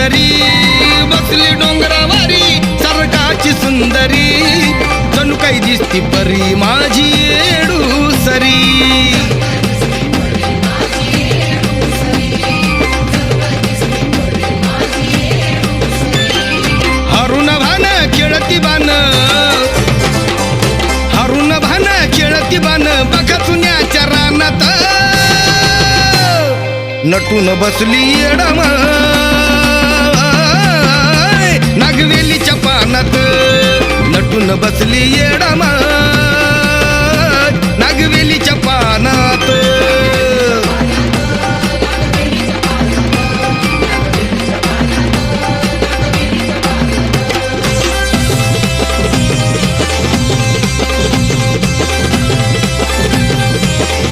सुंदरी बसली डोंगरावारी सरकाची सुंदरी जणू काही दिसती परी माझी येडूसरी हरुण भान खेळती बान हरुण भान खेळती बान बघा चुन्याच्या रानात नटून बसली येडम नागवेलीच्या पानात नटून बसली येडम